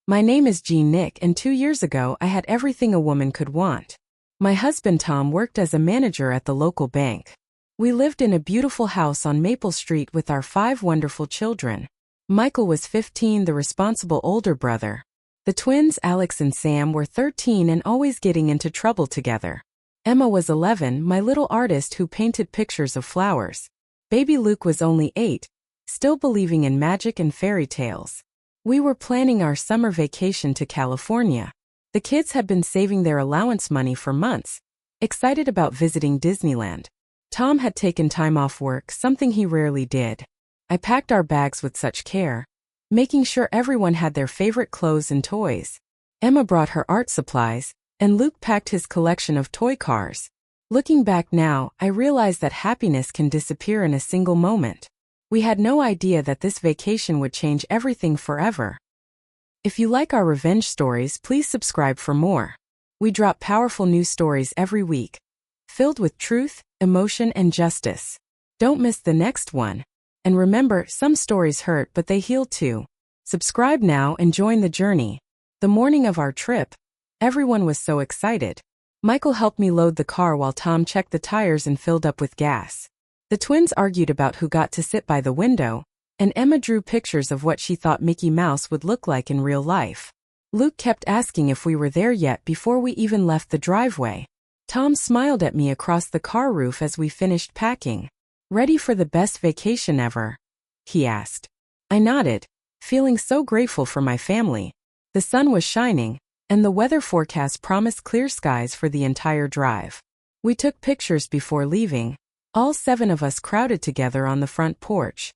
My name is Jean Nick, and 2 years ago I had everything a woman could want. My husband Tom worked as a manager at the local bank. We lived in a beautiful house on Maple Street with our 5 wonderful children. Michael was 15, the responsible older brother. The twins Alex and Sam were 13 and always getting into trouble together. Emma was 11, my little artist who painted pictures of flowers. Baby Luke was only 8, still believing in magic and fairy tales. We were planning our summer vacation to California. The kids had been saving their allowance money for months, excited about visiting Disneyland. Tom had taken time off work, something he rarely did. I packed our bags with such care, making sure everyone had their favorite clothes and toys. Emma brought her art supplies, and Luke packed his collection of toy cars. Looking back now, I realize that happiness can disappear in a single moment. We had no idea that this vacation would change everything forever. If you like our revenge stories, please subscribe for more. We drop powerful news stories every week, filled with truth, emotion, and justice. Don't miss the next one. And remember, some stories hurt, but they heal too. Subscribe now and join the journey. The morning of our trip, everyone was so excited. Michael helped me load the car while Tom checked the tires and filled up with gas. The twins argued about who got to sit by the window, and Emma drew pictures of what she thought Mickey Mouse would look like in real life. Luke kept asking if we were there yet before we even left the driveway. Tom smiled at me across the car roof as we finished packing. "Ready for the best vacation ever?" he asked. I nodded, feeling so grateful for my family. The sun was shining, and the weather forecast promised clear skies for the entire drive. We took pictures before leaving, all 7 of us crowded together on the front porch.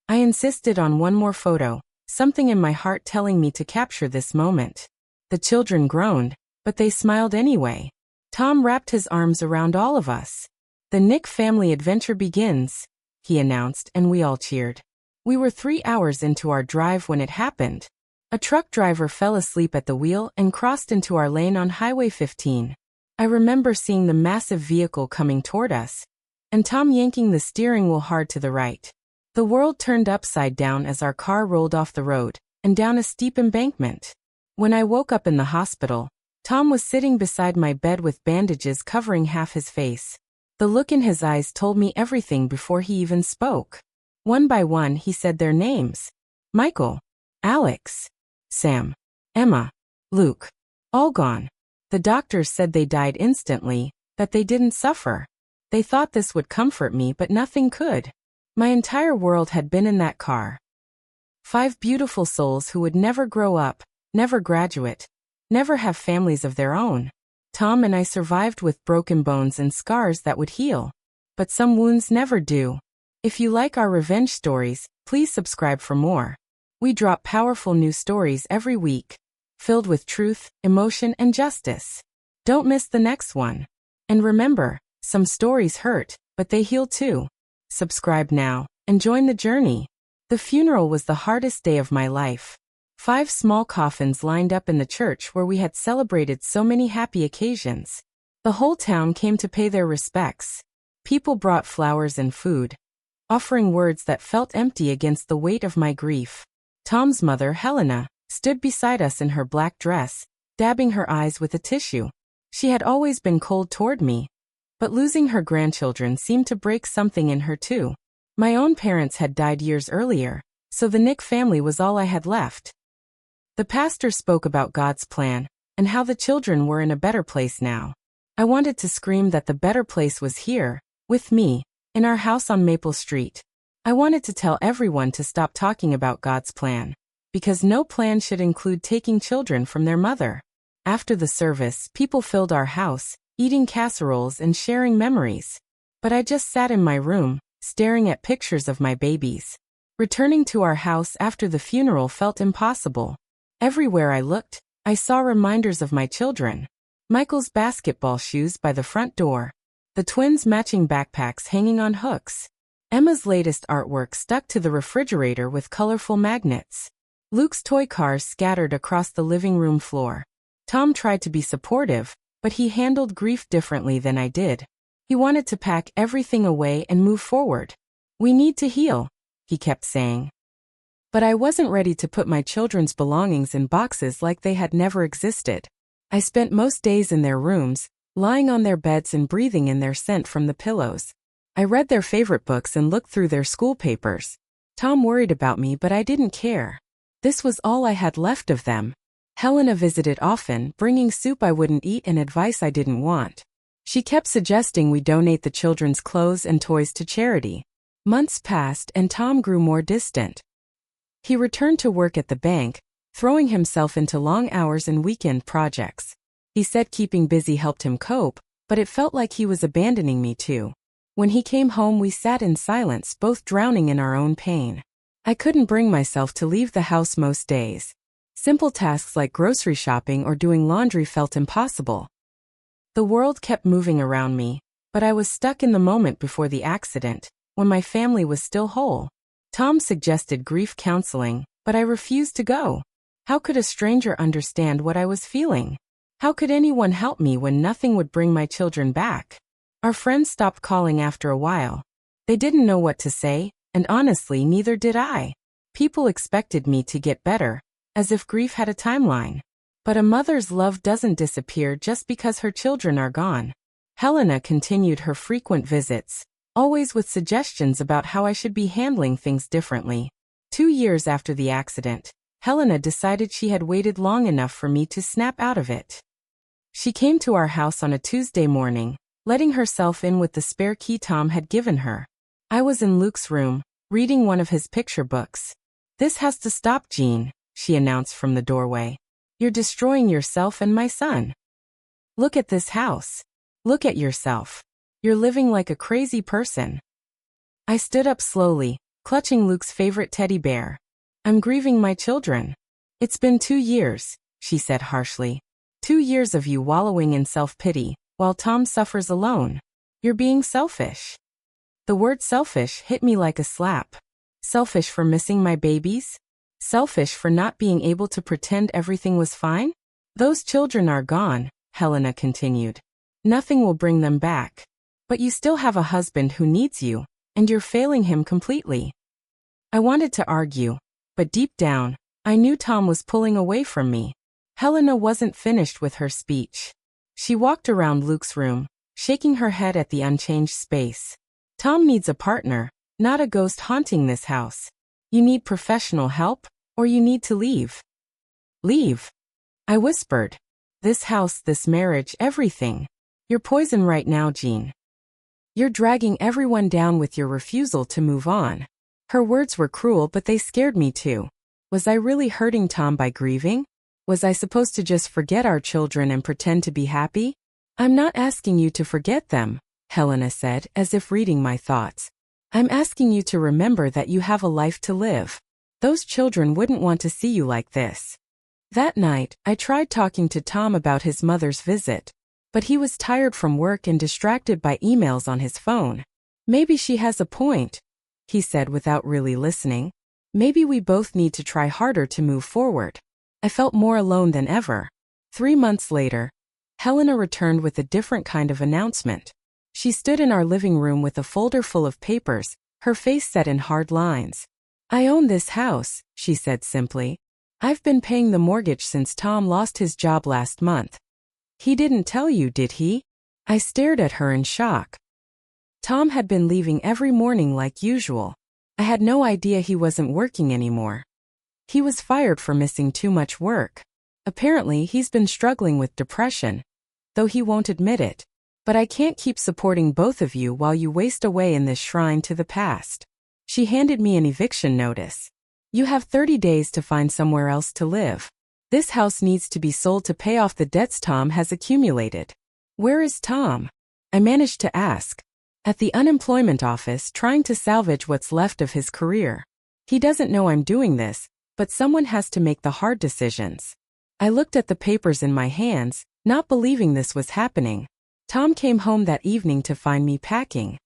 I insisted on one more photo, something in my heart telling me to capture this moment. The children groaned, but they smiled anyway. Tom wrapped his arms around all of us. "The Nick family adventure begins," he announced, and we all cheered. We were 3 hours into our drive when it happened. A truck driver fell asleep at the wheel and crossed into our lane on Highway 15. I remember seeing the massive vehicle coming toward us, and Tom yanking the steering wheel hard to the right. The world turned upside down as our car rolled off the road and down a steep embankment. When I woke up in the hospital, Tom was sitting beside my bed with bandages covering half his face. The look in his eyes told me everything before he even spoke. One by one, he said their names. Michael, Alex, Sam, Emma, Luke. All gone. The doctors said they died instantly, that they didn't suffer. They thought this would comfort me, but nothing could. My entire world had been in that car. 5 beautiful souls who would never grow up, never graduate, never have families of their own. Tom and I survived with broken bones and scars that would heal. But some wounds never do. If you like our revenge stories, please subscribe for more. We drop powerful news stories every week, filled with truth, emotion, and justice. Don't miss the next one. And remember, some stories hurt, but they heal too. Subscribe now, and join the journey. The funeral was the hardest day of my life. 5 small coffins lined up in the church where we had celebrated so many happy occasions. The whole town came to pay their respects. People brought flowers and food, offering words that felt empty against the weight of my grief. Tom's mother, Helena, stood beside us in her black dress, dabbing her eyes with a tissue. She had always been cold toward me, but losing her grandchildren seemed to break something in her too. My own parents had died years earlier, so the Nick family was all I had left. The pastor spoke about God's plan, and how the children were in a better place now. I wanted to scream that the better place was here, with me, in our house on Maple Street. I wanted to tell everyone to stop talking about God's plan, because no plan should include taking children from their mother. After the service, people filled our house, eating casseroles and sharing memories. But I just sat in my room, staring at pictures of my babies. Returning to our house after the funeral felt impossible. Everywhere I looked, I saw reminders of my children. Michael's basketball shoes by the front door. The twins' matching backpacks hanging on hooks. Emma's latest artwork stuck to the refrigerator with colorful magnets. Luke's toy cars scattered across the living room floor. Tom tried to be supportive, but he handled grief differently than I did. He wanted to pack everything away and move forward. "We need to heal," he kept saying. But I wasn't ready to put my children's belongings in boxes like they had never existed. I spent most days in their rooms, lying on their beds and breathing in their scent from the pillows. I read their favorite books and looked through their school papers. Tom worried about me, but I didn't care. This was all I had left of them. Helena visited often, bringing soup I wouldn't eat and advice I didn't want. She kept suggesting we donate the children's clothes and toys to charity. Months passed and Tom grew more distant. He returned to work at the bank, throwing himself into long hours and weekend projects. He said keeping busy helped him cope, but it felt like he was abandoning me too. When he came home, we sat in silence, both drowning in our own pain. I couldn't bring myself to leave the house most days. Simple tasks like grocery shopping or doing laundry felt impossible. The world kept moving around me, but I was stuck in the moment before the accident, when my family was still whole. Tom suggested grief counseling, but I refused to go. How could a stranger understand what I was feeling? How could anyone help me when nothing would bring my children back? Our friends stopped calling after a while. They didn't know what to say, and honestly, neither did I. People expected me to get better, as if grief had a timeline. But a mother's love doesn't disappear just because her children are gone. Helena continued her frequent visits, always with suggestions about how I should be handling things differently. 2 years after the accident, Helena decided she had waited long enough for me to snap out of it. She came to our house on a Tuesday morning, letting herself in with the spare key Tom had given her. I was in Luke's room, reading one of his picture books. "This has to stop, Jean," she announced from the doorway. "You're destroying yourself and my son. Look at this house. Look at yourself. You're living like a crazy person." I stood up slowly, clutching Luke's favorite teddy bear. "I'm grieving my children." "It's been 2 years," she said harshly. 2 years of you wallowing in self-pity, while Tom suffers alone. You're being selfish." The word selfish hit me like a slap. Selfish for missing my babies? Selfish for not being able to pretend everything was fine? "Those children are gone," Helena continued. "Nothing will bring them back. But you still have a husband who needs you, and you're failing him completely." I wanted to argue, but deep down, I knew Tom was pulling away from me. Helena wasn't finished with her speech. She walked around Luke's room, shaking her head at the unchanged space. "Tom needs a partner, not a ghost haunting this house. You need professional help, or you need to leave." "Leave?" I whispered. "This house, this marriage, everything. You're poison right now, Jean. You're dragging everyone down with your refusal to move on." Her words were cruel, but they scared me too. Was I really hurting Tom by grieving? Was I supposed to just forget our children and pretend to be happy? "I'm not asking you to forget them," Helena said, as if reading my thoughts. "I'm asking you to remember that you have a life to live. Those children wouldn't want to see you like this." That night, I tried talking to Tom about his mother's visit, but he was tired from work and distracted by emails on his phone. "Maybe she has a point," he said without really listening. "Maybe we both need to try harder to move forward." I felt more alone than ever. 3 months later, Helena returned with a different kind of announcement. She stood in our living room with a folder full of papers, her face set in hard lines. "I own this house," she said simply. "I've been paying the mortgage since Tom lost his job last month." "He didn't tell you, did he?" I stared at her in shock. Tom had been leaving every morning like usual. I had no idea he wasn't working anymore. He was fired for missing too much work. Apparently, he's been struggling with depression, though he won't admit it. "But I can't keep supporting both of you while you waste away in this shrine to the past." She handed me an eviction notice. "You have 30 days to find somewhere else to live. This house needs to be sold to pay off the debts Tom has accumulated." "Where is Tom?" I managed to ask. "At the unemployment office, trying to salvage what's left of his career. He doesn't know I'm doing this, but someone has to make the hard decisions." I looked at the papers in my hands, not believing this was happening. Tom came home that evening to find me packing.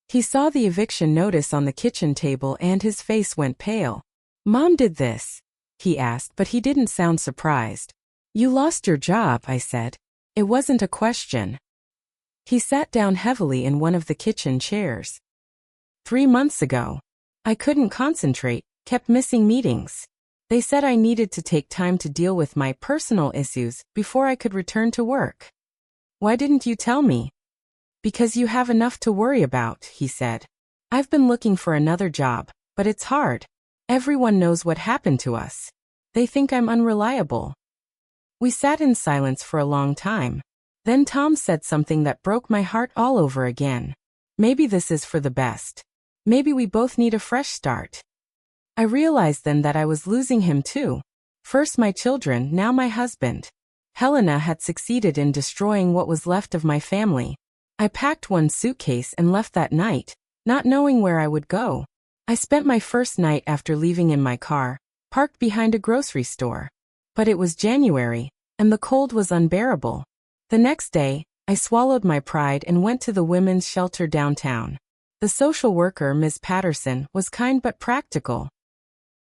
He saw the eviction notice on the kitchen table and his face went pale. "Mom did this?" he asked, but he didn't sound surprised. "You lost your job," I said. It wasn't a question. He sat down heavily in one of the kitchen chairs. 3 months ago. I couldn't concentrate, kept missing meetings. They said I needed to take time to deal with my personal issues before I could return to work. Why didn't you tell me? Because you have enough to worry about, he said. I've been looking for another job, but it's hard. Everyone knows what happened to us. They think I'm unreliable. We sat in silence for a long time. Then Tom said something that broke my heart all over again. Maybe this is for the best. Maybe we both need a fresh start. I realized then that I was losing him too. First my children, now my husband. Helena had succeeded in destroying what was left of my family. I packed one suitcase and left that night, not knowing where I would go. I spent my first night after leaving in my car, parked behind a grocery store. But it was January, and the cold was unbearable. The next day, I swallowed my pride and went to the women's shelter downtown. The social worker, Ms. Patterson, was kind but practical.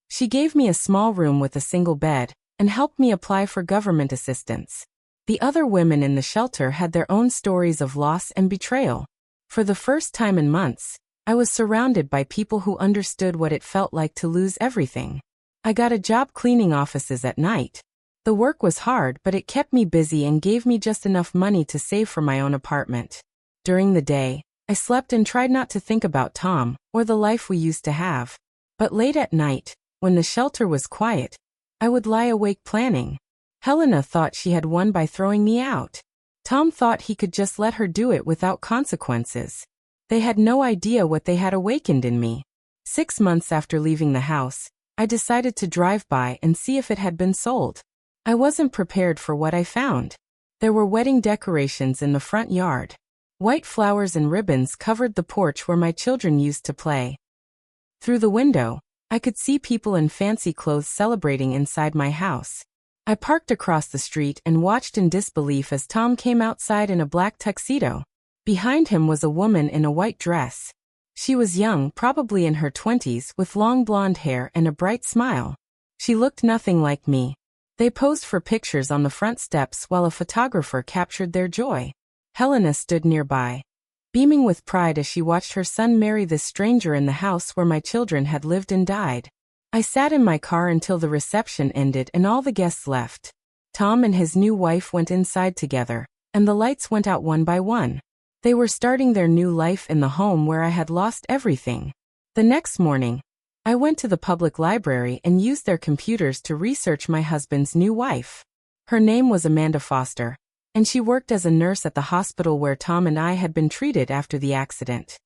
She gave me a small room with a single bed, and helped me apply for government assistance. The other women in the shelter had their own stories of loss and betrayal. For the first time in months, I was surrounded by people who understood what it felt like to lose everything. I got a job cleaning offices at night. The work was hard, but it kept me busy and gave me just enough money to save for my own apartment. During the day, I slept and tried not to think about Tom or the life we used to have. But late at night, when the shelter was quiet, I would lie awake planning. Helena thought she had won by throwing me out. Tom thought he could just let her do it without consequences. They had no idea what they had awakened in me. 6 months after leaving the house, I decided to drive by and see if it had been sold. I wasn't prepared for what I found. There were wedding decorations in the front yard. White flowers and ribbons covered the porch where my children used to play. Through the window, I could see people in fancy clothes celebrating inside my house. I parked across the street and watched in disbelief as Tom came outside in a black tuxedo. Behind him was a woman in a white dress. She was young, probably in her 20s, with long blonde hair and a bright smile. She looked nothing like me. They posed for pictures on the front steps while a photographer captured their joy. Helena stood nearby, beaming with pride as she watched her son marry this stranger in the house where my children had lived and died. I sat in my car until the reception ended and all the guests left. Tom and his new wife went inside together, and the lights went out one by one. They were starting their new life in the home where I had lost everything. The next morning, I went to the public library and used their computers to research my husband's new wife. Her name was Amanda Foster, and she worked as a nurse at the hospital where Tom and I had been treated after the accident.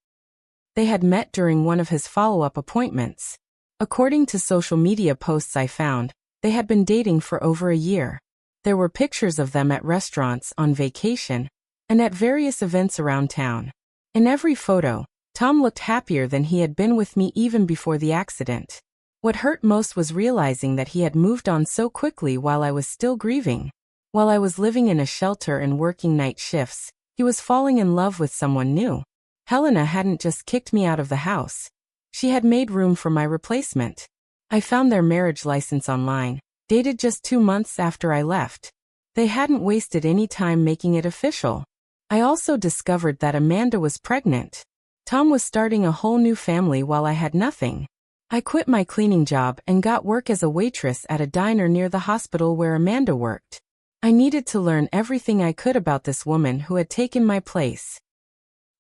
They had met during one of his follow-up appointments. According to social media posts I found, they had been dating for over a year. There were pictures of them at restaurants, on vacation, and at various events around town. In every photo, Tom looked happier than he had been with me even before the accident. What hurt most was realizing that he had moved on so quickly while I was still grieving. While I was living in a shelter and working night shifts, he was falling in love with someone new. Helena hadn't just kicked me out of the house. She had made room for my replacement. I found their marriage license online, dated just 2 months after I left. They hadn't wasted any time making it official. I also discovered that Amanda was pregnant. Tom was starting a whole new family while I had nothing. I quit my cleaning job and got work as a waitress at a diner near the hospital where Amanda worked. I needed to learn everything I could about this woman who had taken my place.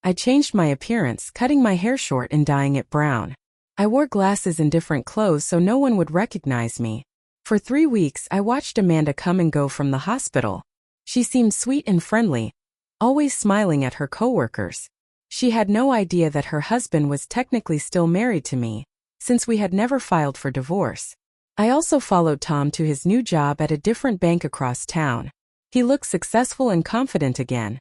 I changed my appearance, cutting my hair short and dyeing it brown. I wore glasses and different clothes so no one would recognize me. For 3 weeks I watched Amanda come and go from the hospital. She seemed sweet and friendly, always smiling at her coworkers. She had no idea that her husband was technically still married to me, since we had never filed for divorce. I also followed Tom to his new job at a different bank across town. He looked successful and confident again.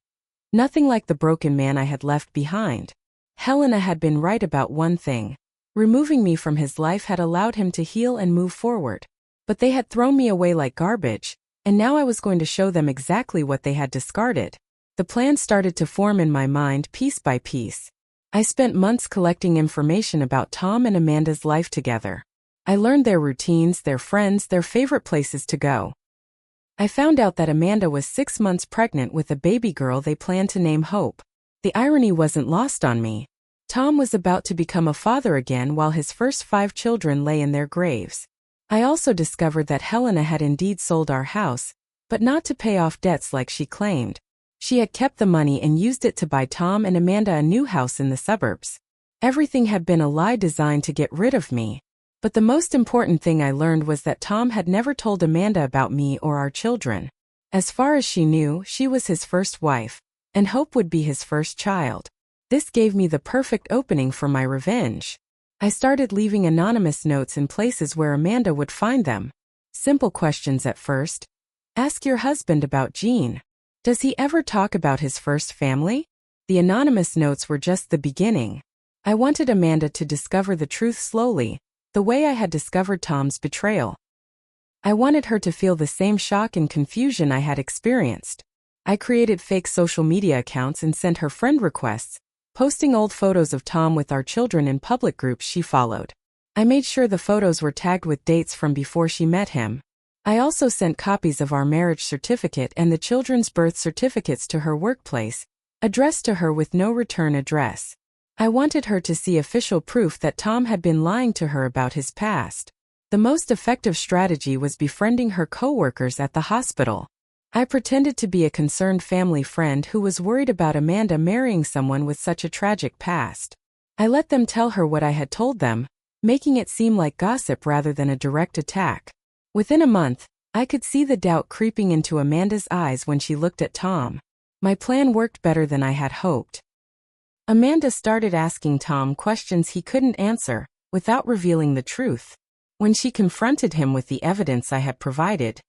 Nothing like the broken man I had left behind. Helena had been right about one thing. Removing me from his life had allowed him to heal and move forward. But they had thrown me away like garbage, and now I was going to show them exactly what they had discarded. The plan started to form in my mind piece by piece. I spent months collecting information about Tom and Amanda's life together. I learned their routines, their friends, their favorite places to go. I found out that Amanda was 6 months pregnant with a baby girl they planned to name Hope. The irony wasn't lost on me. Tom was about to become a father again while his first 5 children lay in their graves. I also discovered that Helena had indeed sold our house, but not to pay off debts like she claimed. She had kept the money and used it to buy Tom and Amanda a new house in the suburbs. Everything had been a lie designed to get rid of me. But the most important thing I learned was that Tom had never told Amanda about me or our children. As far as she knew, she was his first wife, and Hope would be his first child. This gave me the perfect opening for my revenge. I started leaving anonymous notes in places where Amanda would find them. Simple questions at first. Ask your husband about Gene. Does he ever talk about his first family? The anonymous notes were just the beginning. I wanted Amanda to discover the truth slowly, the way I had discovered Tom's betrayal. I wanted her to feel the same shock and confusion I had experienced. I created fake social media accounts and sent her friend requests, posting old photos of Tom with our children in public groups she followed. I made sure the photos were tagged with dates from before she met him. I also sent copies of our marriage certificate and the children's birth certificates to her workplace, addressed to her with no return address. I wanted her to see official proof that Tom had been lying to her about his past. The most effective strategy was befriending her coworkers at the hospital. I pretended to be a concerned family friend who was worried about Amanda marrying someone with such a tragic past. I let them tell her what I had told them, making it seem like gossip rather than a direct attack. Within a month, I could see the doubt creeping into Amanda's eyes when she looked at Tom. My plan worked better than I had hoped. Amanda started asking Tom questions he couldn't answer, without revealing the truth. When she confronted him with the evidence I had provided,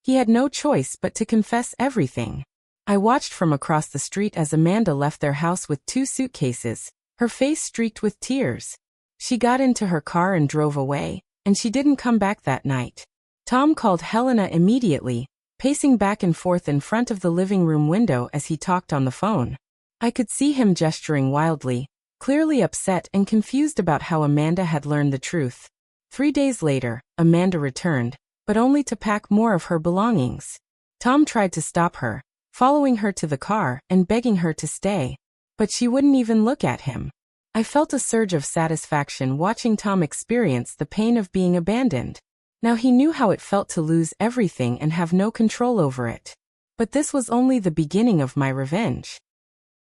he had no choice but to confess everything. I watched from across the street as Amanda left their house with 2 suitcases, her face streaked with tears. She got into her car and drove away, and she didn't come back that night. Tom called Helena immediately, pacing back and forth in front of the living room window as he talked on the phone. I could see him gesturing wildly, clearly upset and confused about how Amanda had learned the truth. 3 days later, Amanda returned, but only to pack more of her belongings. Tom tried to stop her, following her to the car and begging her to stay, but she wouldn't even look at him. I felt a surge of satisfaction watching Tom experience the pain of being abandoned. Now he knew how it felt to lose everything and have no control over it. But this was only the beginning of my revenge.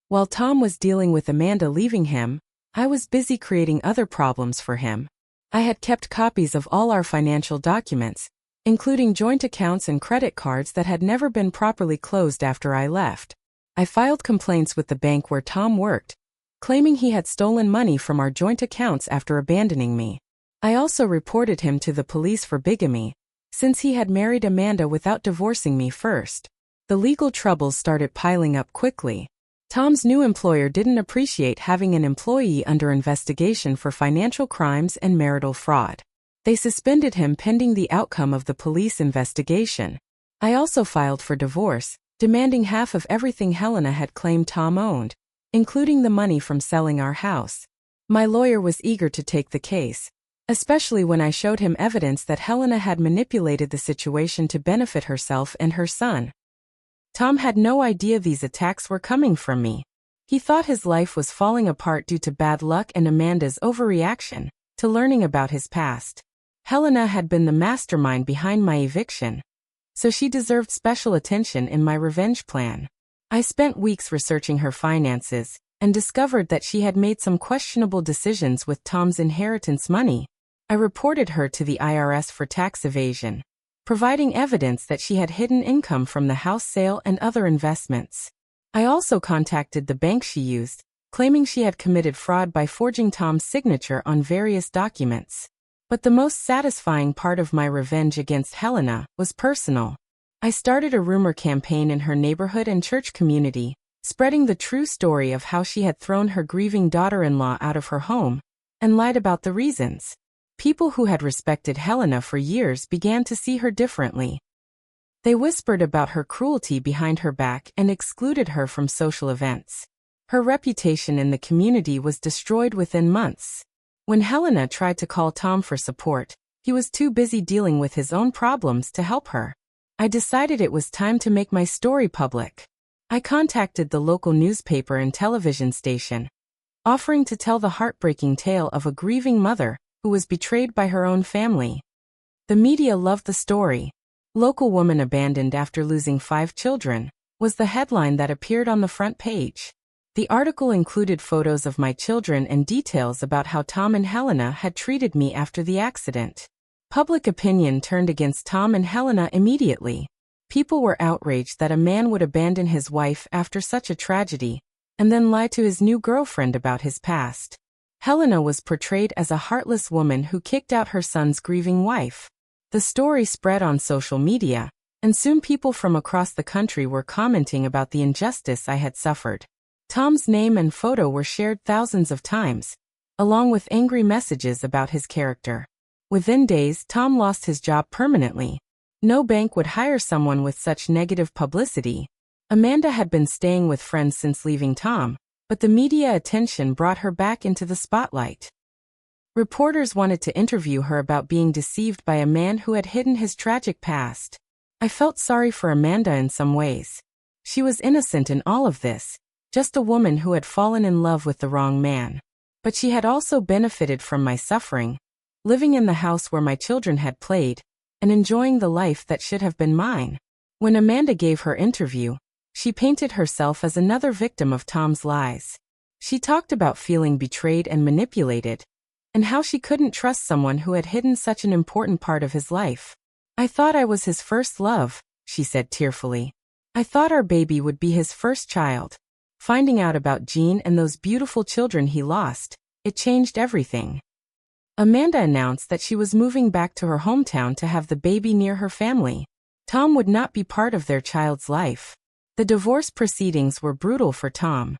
While Tom was dealing with Amanda leaving him, I was busy creating other problems for him. I had kept copies of all our financial documents, including joint accounts and credit cards that had never been properly closed after I left. I filed complaints with the bank where Tom worked, claiming he had stolen money from our joint accounts after abandoning me. I also reported him to the police for bigamy, since he had married Amanda without divorcing me first. The legal troubles started piling up quickly. Tom's new employer didn't appreciate having an employee under investigation for financial crimes and marital fraud. They suspended him pending the outcome of the police investigation. I also filed for divorce, demanding half of everything Helena had claimed Tom owned, including the money from selling our house. My lawyer was eager to take the case, especially when I showed him evidence that Helena had manipulated the situation to benefit herself and her son. Tom had no idea these attacks were coming from me. He thought his life was falling apart due to bad luck and Amanda's overreaction to learning about his past. Helena had been the mastermind behind my eviction, so she deserved special attention in my revenge plan. I spent weeks researching her finances and discovered that she had made some questionable decisions with Tom's inheritance money. I reported her to the IRS for tax evasion, providing evidence that she had hidden income from the house sale and other investments. I also contacted the bank she used, claiming she had committed fraud by forging Tom's signature on various documents. But the most satisfying part of my revenge against Helena was personal. I started a rumor campaign in her neighborhood and church community, spreading the true story of how she had thrown her grieving daughter-in-law out of her home and lied about the reasons. People who had respected Helena for years began to see her differently. They whispered about her cruelty behind her back and excluded her from social events. Her reputation in the community was destroyed within months. When Helena tried to call Tom for support, he was too busy dealing with his own problems to help her. I decided it was time to make my story public. I contacted the local newspaper and television station, offering to tell the heartbreaking tale of a grieving mother who was betrayed by her own family. The media loved the story. "Local woman abandoned after losing 5 children," was the headline that appeared on the front page. The article included photos of my children and details about how Tom and Helena had treated me after the accident. Public opinion turned against Tom and Helena immediately. People were outraged that a man would abandon his wife after such a tragedy, and then lie to his new girlfriend about his past. Helena was portrayed as a heartless woman who kicked out her son's grieving wife. The story spread on social media, and soon people from across the country were commenting about the injustice I had suffered. Tom's name and photo were shared thousands of times, along with angry messages about his character. Within days, Tom lost his job permanently. No bank would hire someone with such negative publicity. Amanda had been staying with friends since leaving Tom, but the media attention brought her back into the spotlight. Reporters wanted to interview her about being deceived by a man who had hidden his tragic past. I felt sorry for Amanda in some ways. She was innocent in all of this, just a woman who had fallen in love with the wrong man. But she had also benefited from my suffering, living in the house where my children had played, and enjoying the life that should have been mine. When Amanda gave her interview, she painted herself as another victim of Tom's lies. She talked about feeling betrayed and manipulated, and how she couldn't trust someone who had hidden such an important part of his life. "I thought I was his first love," she said tearfully. "I thought our baby would be his first child. Finding out about Gene and those beautiful children he lost, it changed everything." Amanda announced that she was moving back to her hometown to have the baby near her family. Tom would not be part of their child's life. The divorce proceedings were brutal for Tom.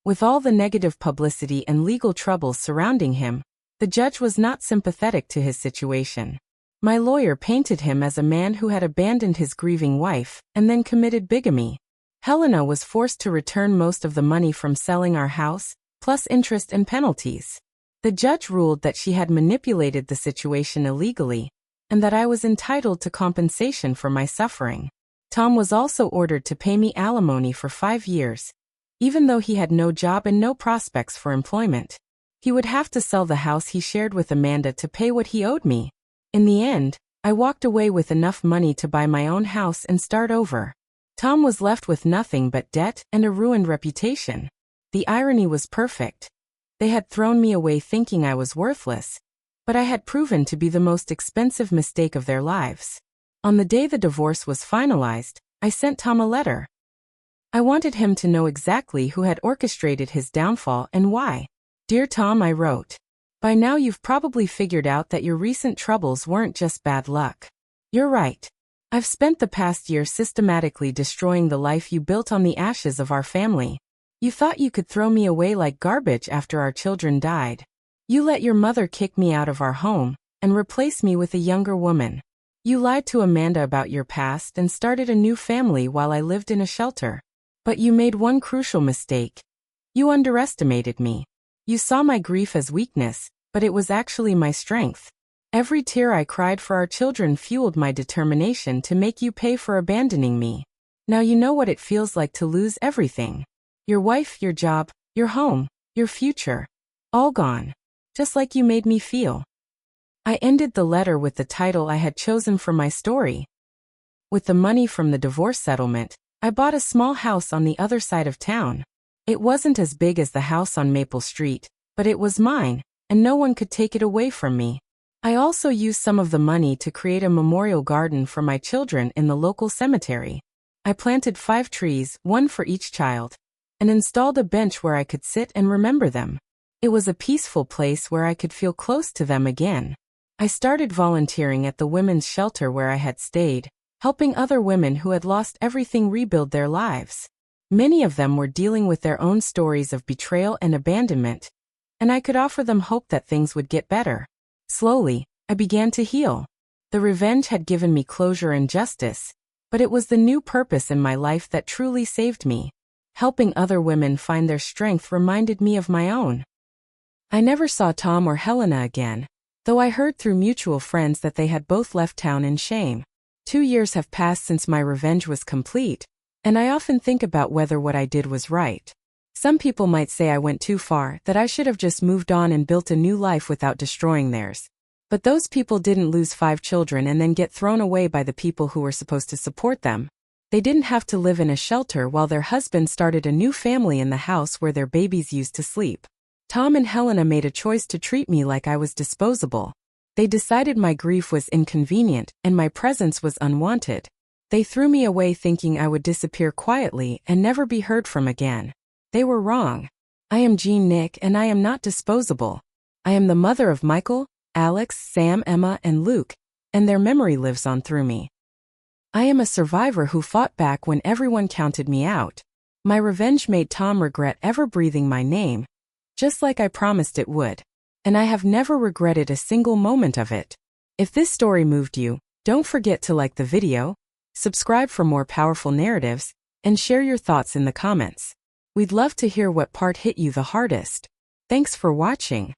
With all the negative publicity and legal troubles surrounding him, the judge was not sympathetic to his situation. My lawyer painted him as a man who had abandoned his grieving wife and then committed bigamy. Helena was forced to return most of the money from selling our house, plus interest and penalties. The judge ruled that she had manipulated the situation illegally, and that I was entitled to compensation for my suffering. Tom was also ordered to pay me alimony for 5 years, even though he had no job and no prospects for employment. He would have to sell the house he shared with Amanda to pay what he owed me. In the end, I walked away with enough money to buy my own house and start over. Tom was left with nothing but debt and a ruined reputation. The irony was perfect. They had thrown me away thinking I was worthless, but I had proven to be the most expensive mistake of their lives. On the day the divorce was finalized, I sent Tom a letter. I wanted him to know exactly who had orchestrated his downfall and why. "Dear Tom," I wrote, "by now you've probably figured out that your recent troubles weren't just bad luck. You're right. I've spent the past year systematically destroying the life you built on the ashes of our family. You thought you could throw me away like garbage after our children died. You let your mother kick me out of our home and replace me with a younger woman. You lied to Amanda about your past and started a new family while I lived in a shelter. But you made one crucial mistake. You underestimated me. You saw my grief as weakness, but it was actually my strength. Every tear I cried for our children fueled my determination to make you pay for abandoning me. Now you know what it feels like to lose everything. Your wife, your job, your home, your future. All gone. Just like you made me feel." I ended the letter with the title I had chosen for my story. With the money from the divorce settlement, I bought a small house on the other side of town. It wasn't as big as the house on Maple Street, but it was mine, and no one could take it away from me. I also used some of the money to create a memorial garden for my children in the local cemetery. I planted 5 trees, one for each child, and installed a bench where I could sit and remember them. It was a peaceful place where I could feel close to them again. I started volunteering at the women's shelter where I had stayed, helping other women who had lost everything rebuild their lives. Many of them were dealing with their own stories of betrayal and abandonment, and I could offer them hope that things would get better. Slowly, I began to heal. The revenge had given me closure and justice, but it was the new purpose in my life that truly saved me. Helping other women find their strength reminded me of my own. I never saw Tom or Helena again, though I heard through mutual friends that they had both left town in shame. 2 years have passed since my revenge was complete, and I often think about whether what I did was right. Some people might say I went too far, that I should have just moved on and built a new life without destroying theirs. But those people didn't lose 5 children and then get thrown away by the people who were supposed to support them. They didn't have to live in a shelter while their husband started a new family in the house where their babies used to sleep. Tom and Helena made a choice to treat me like I was disposable. They decided my grief was inconvenient and my presence was unwanted. They threw me away thinking I would disappear quietly and never be heard from again. They were wrong. I am Jean Nick and I am not disposable. I am the mother of Michael, Alex, Sam, Emma, and Luke, and their memory lives on through me. I am a survivor who fought back when everyone counted me out. My revenge made Tom regret ever breathing my name, just like I promised it would. And I have never regretted a single moment of it. If this story moved you, don't forget to like the video, subscribe for more powerful narratives, and share your thoughts in the comments. We'd love to hear what part hit you the hardest. Thanks for watching.